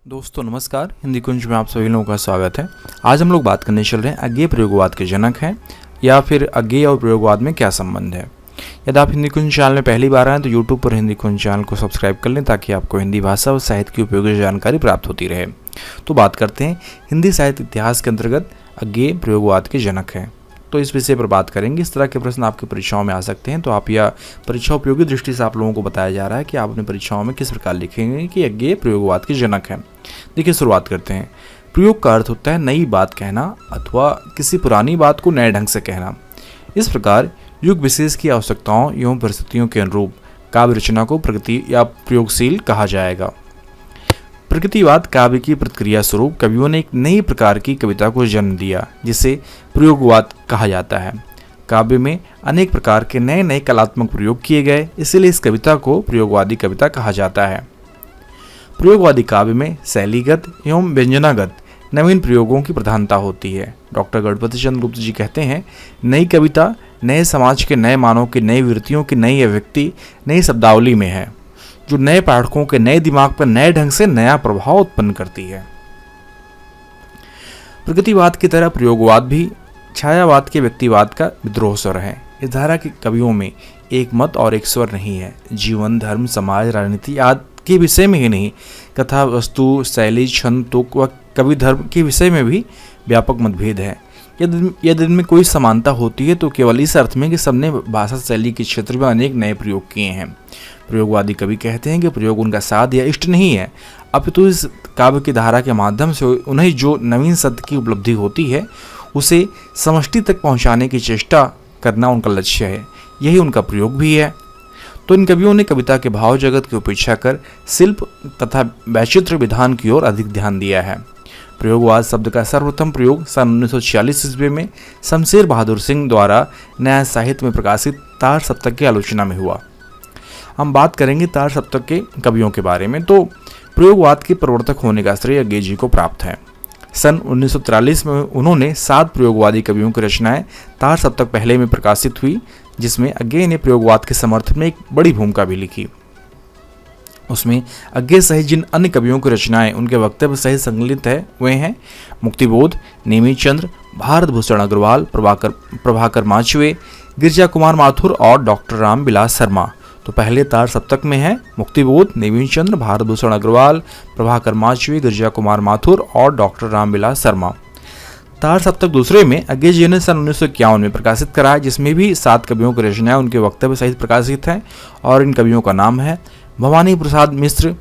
दोस्तों नमस्कार, हिंदी कुंज में आप सभी लोगों का स्वागत है। आज हम लोग बात करने चल रहे हैं अज्ञेय प्रयोगवाद के जनक हैं या फिर अज्ञेय और प्रयोगवाद में क्या संबंध है। यदि आप हिंदी कुंज चैनल में पहली बार आए तो यूट्यूब पर हिंदी कुंज चैनल को सब्सक्राइब कर लें ताकि आपको हिंदी भाषा और साहित्य की उपयोगी जानकारी प्राप्त होती रहे। तो बात करते हैं हिंदी साहित्य इतिहास के अंतर्गत अज्ञेय प्रयोगवाद के जनक हैं। तो इस विषय पर बात करेंगे। इस तरह के प्रश्न आपकी परीक्षाओं में आ सकते हैं, तो आप या परीक्षा उपयोगी दृष्टि से आप लोगों को बताया जा रहा है कि आप अपनी परीक्षाओं में किस प्रकार लिखेंगे कि अज्ञेय प्रयोगवाद के जनक हैं। देखिए, शुरुआत करते हैं। प्रयोग का अर्थ होता है नई बात कहना अथवा किसी पुरानी बात को नए ढंग से कहना। इस प्रकार युग विशेष की आवश्यकताओं एवं परिस्थितियों के अनुरूप काव्य रचना को प्रगति या प्रयोगशील कहा जाएगा। प्रकृतिवाद काव्य की प्रतिक्रिया स्वरूप कवियों ने एक नई प्रकार की कविता को जन्म दिया, जिसे प्रयोगवाद कहा जाता है। काव्य में अनेक प्रकार के नए नए कलात्मक प्रयोग किए गए, इसलिए इस कविता को प्रयोगवादी कविता कहा जाता है। प्रयोगवादी काव्य में शैलीगत एवं व्यंजनागत नवीन प्रयोगों की प्रधानता होती है। डॉक्टर गणपति चंद्र गुप्त जी कहते हैं, नई कविता नए समाज के नए मानव की नई वृत्तियों की नई अभिव्यक्ति नई शब्दावली में है, जो नए पाठकों के नए दिमाग पर नए ढंग से नया प्रभाव उत्पन्न करती है। प्रकृतिवाद की तरह प्रयोगवाद भी छायावाद के व्यक्तिवाद का विद्रोह स्वर है। इस धारा के कवियों में एक मत और एक स्वर नहीं है। जीवन, धर्म, समाज, राजनीति आदि के विषय में ही नहीं, कथा, वस्तु, शैली, छंद, तुक व कवि धर्म के विषय में भी व्यापक मतभेद है। यदि इनमें कोई समानता होती है तो केवल इस अर्थ में कि सबने भाषा शैली के क्षेत्र में अनेक नए प्रयोग किए हैं। प्रयोगवादी कवि कहते हैं कि प्रयोग उनका साध या इष्ट नहीं है, अपितु इस काव्य की धारा के माध्यम से उन्हें जो नवीन सत्य की उपलब्धि होती है उसे समष्टि तक पहुंचाने की चेष्टा करना उनका लक्ष्य है। यही उनका प्रयोग भी है। तो इन कवियों ने कविता के भाव जगत की उपेक्षा कर शिल्प तथा वैचित्र विधान की ओर अधिक ध्यान दिया है। प्रयोगवाद शब्द का सर्वप्रथम प्रयोग सन 1946 ईस्वी में शमशेर बहादुर सिंह द्वारा न्याय साहित्य में प्रकाशित तार सप्तक की आलोचना में हुआ। हम बात करेंगे तार सप्तक के कवियों के बारे में। तो प्रयोगवाद के प्रवर्तक होने का श्रेय अज्ञेय जी को प्राप्त है। सन 1943 में उन्होंने 7 प्रयोगवादी कवियों की रचनाएं तार सप्तक पहले में प्रकाशित हुई, जिसमें अज्ञेय ने प्रयोगवाद के समर्थन में एक बड़ी भूमिका भी लिखी। उसमें अज्ञेय सहित जिन अन्य कवियों की रचनाएं उनके वक्तव्य सहित संकलित है वे हैं मुक्तिबोध, नेमिचंद्र, भारत भूषण अग्रवाल, प्रभाकर माचवे, गिरिजा कुमार माथुर और डॉक्टर राम विलास शर्मा। तो पहले तार सप्तक में है मुक्तिबोध, नेमिचंद्र, भारत भूषण अग्रवाल, प्रभाकर माचवे, गिरिजा कुमार माथुर और डॉक्टर राम विलास शर्मा। तार सप्तक दूसरे में अज्ञेय जी ने सन 1951 में प्रकाशित करा, जिसमें भी 7 कवियों की रचनाएं उनके वक्तव्य सहित प्रकाशित हैं। और इन कवियों का नाम है भवानी प्रसाद मिश्र,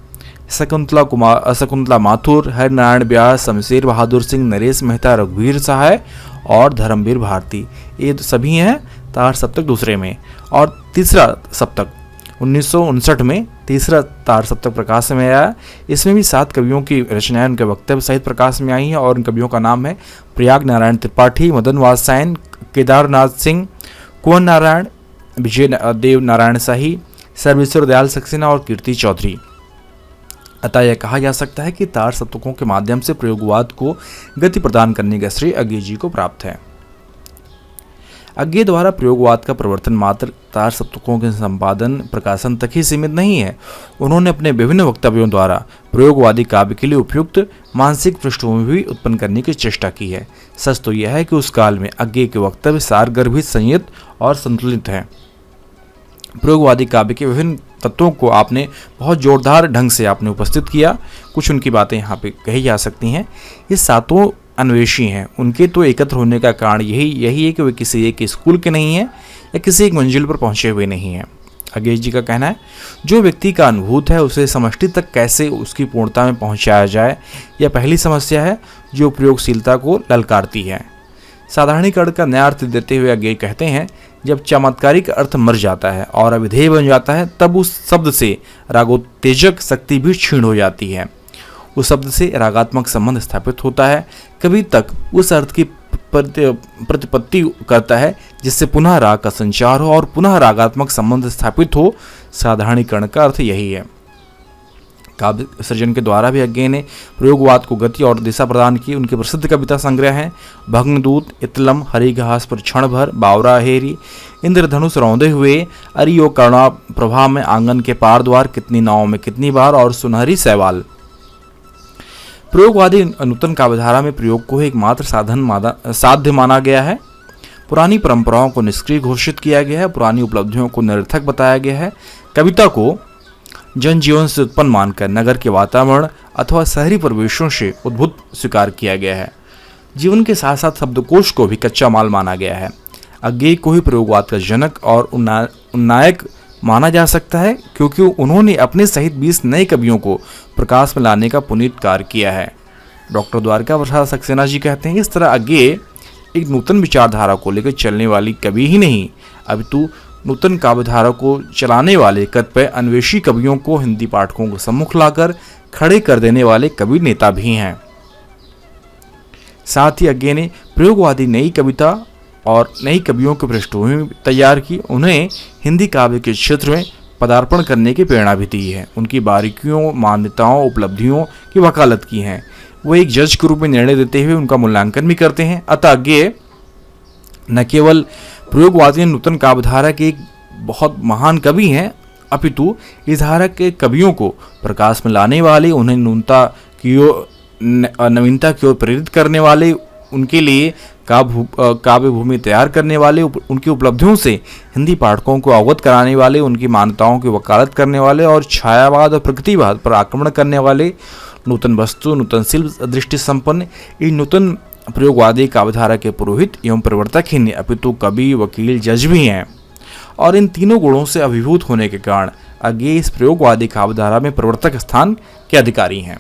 शकुंतला माथुर, हरिनारायण व्यास, शमशेर बहादुर सिंह, नरेश मेहता, रघुवीर सहाय और धर्मवीर भारती। ये सभी हैं तार सप्तक दूसरे में। और तीसरा सप्तक 1959 में तीसरा तार सप्तक प्रकाश में आया। इसमें भी 7 कवियों की रचनाएं उनके वक्तव्य सहित प्रकाश में आई हैं। और उन कवियों का नाम है प्रयाग नारायण त्रिपाठी, मदन वात्सायन, केदारनाथ सिंह, कुंवर नारायण, विजय देव नारायण शाही, सर्वेश्वर दयाल सक्सेना और कीर्ति चौधरी। अतः यह कहा जा सकता है कि तार सप्तकों के माध्यम से प्रयोगवाद को गति प्रदान करने का श्रेय अज्ञेय जी को प्राप्त है। अज्ञेय द्वारा प्रयोगवाद का प्रवर्तन मात्र तार सप्तकों के संपादन प्रकाशन तक ही सीमित नहीं है। उन्होंने अपने विभिन्न वक्तव्यों द्वारा प्रयोगवादी काव्य के लिए उपयुक्त मानसिक पृष्ठभूमि भी उत्पन्न करने की चेष्टा की है। सच तो यह है कि उस काल में अज्ञेय के वक्तव्य सारगर्भित, संयत और संतुलित हैं। प्रयोगवादी काव्य के विभिन्न तत्वों को आपने बहुत जोरदार ढंग से आपने उपस्थित किया। कुछ उनकी बातें यहाँ पे कही जा सकती हैं। ये 7 अन्वेषी हैं। उनके तो एकत्र होने का कारण यही है कि वे किसी एक स्कूल के नहीं हैं या किसी एक मंजिल पर पहुंचे हुए नहीं हैं। अज्ञेय जी का कहना है, जो व्यक्ति का अनुभूत है उसे समष्टि तक कैसे उसकी पूर्णता में पहुंचाया जाए, यह पहली समस्या है जो प्रयोगशीलता को ललकारती है। साधारणीकरण का नया अर्थ देते हुए अज्ञेय कहते हैं, जब चमत्कारिक अर्थ मर जाता है और अविधेय बन जाता है, तब उस शब्द से रागोत्तेजक शक्ति भी क्षीण हो जाती है। उस शब्द से रागात्मक संबंध स्थापित होता है। कभी तक उस अर्थ की प्रतिपत्ति करता है जिससे पुनः राग का संचार हो और पुनः रागात्मक संबंध स्थापित हो। साधारणीकरण का अर्थ यही है। काव्य सृजन के द्वारा भी अज्ञेय ने प्रयोगवाद को गति और दिशा प्रदान की। उनके प्रसिद्ध कविता संग्रह हैं भग्नदूत, इतलम, हरी घास पर क्षण भर, बावरा हेरी, इंद्रधनुष रौंदे हुए, अरियो करुणा प्रभा में, आंगन के पार द्वार, कितनी नाव में कितनी बार और सुनहरी सैवाल। प्रयोगवादी नूतन काव्यधारा में प्रयोग को एक मात्र साध्य माना गया है। पुरानी परंपराओं को निष्क्रिय घोषित किया गया है, पुरानी उपलब्धियों को निरर्थक बताया गया है। कविता को जनजीवन से उत्पन्न मानकर नगर के वातावरण अथवा शहरी परिवेशों से उद्भूत स्वीकार किया गया है। जीवन के साथ साथ शब्दकोश को भी कच्चा माल माना गया है। अज्ञेय को ही प्रयोगवाद का जनक और उन्नायक माना जा सकता है, क्योंकि उन्होंने अपने सहित 20 नए कवियों को प्रकाश में लाने का पुनीत कार्य किया है। डॉक्टर द्वारका प्रसाद सक्सेना जी कहते हैं, इस तरह अज्ञेय एक नूतन विचारधारा को लेकर चलने वाली कवि ही नहीं, अपितु नूतन काव्यधारा को चलाने वाले कतिपय अन्वेषी कवियों को हिंदी पाठकों को सम्मुख लाकर खड़े कर देने वाले कवि नेता भी हैं। साथ ही अज्ञेय ने प्रयोगवादी नई कविता और नई कवियों की पृष्ठभूमि तैयार की, उन्हें हिंदी काव्य के क्षेत्र में पदार्पण करने की प्रेरणा भी दी है। उनकी बारीकियों, मान्यताओं, उपलब्धियों की वकालत की है। वो एक जज के रूप में निर्णय देते हुए उनका मूल्यांकन भी करते हैं। अतः अज्ञेय न केवल प्रयोगवादी नूतन काव्यधारा के एक बहुत महान कवि हैं, अपितु इस धारा के कवियों को प्रकाश में लाने वाले, उन्हें नवीनता की ओर प्रेरित करने वाले, उनके लिए काव्य भूमि तैयार करने वाले, उनकी उपलब्धियों से हिंदी पाठकों को अवगत कराने वाले, उनकी मान्यताओं की वकालत करने वाले और छायावाद और प्रकृतिवाद पर आक्रमण करने वाले, नूतन वस्तु, नूतन शिल्प दृष्टि संपन्न इन नूतन प्रयोगवादी काव्यधारा के पुरोहित एवं प्रवर्तक ही नहीं, अपितु कवि, वकील, जज भी हैं। और इन तीनों गुणों से अभिभूत होने के कारण अज्ञेय इस प्रयोगवादी काव्यधारा में प्रवर्तक स्थान के अधिकारी हैं।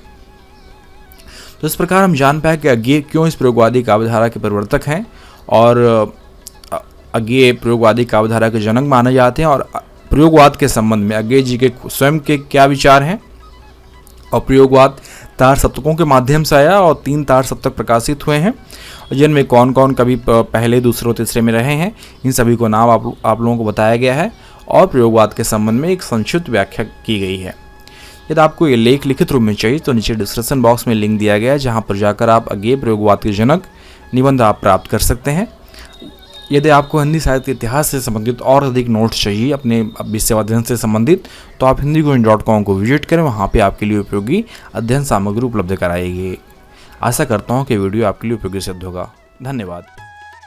तो इस प्रकार हम जान पाए कि अज्ञेय क्यों इस प्रयोगवादी काव्यधारा के प्रवर्तक हैं और अज्ञेय प्रयोगवादी काव्यधारा के जनक माने जाते हैं, और प्रयोगवाद के संबंध में अज्ञेय जी के स्वयं के क्या विचार हैं। और प्रयोगवाद तार सप्तकों के माध्यम से आया और 3 तार सप्तक प्रकाशित हुए हैं, जिनमें कौन कौन कवि पहले, दूसरे और तीसरे में रहे हैं, इन सभी को नाम आप लोगों को बताया गया है और प्रयोगवाद के संबंध में एक संक्षिप्त व्याख्या की गई है। यदि आपको ये लेख लिखित रूप में चाहिए तो नीचे डिस्क्रिप्शन बॉक्स में लिंक दिया गया है, जहाँ पर जाकर आप अज्ञेय प्रयोगवाद के जनक निबंध आप प्राप्त कर सकते हैं। यदि आपको हिंदी साहित्य के इतिहास से संबंधित और अधिक नोट्स चाहिए अपने विषय अध्ययन से संबंधित, तो आप hindigoin.com को विजिट करें, वहाँ पे आपके लिए उपयोगी अध्ययन सामग्री उपलब्ध कराई गई। आशा करता हूँ कि वीडियो आपके लिए उपयोगी सिद्ध होगा। धन्यवाद।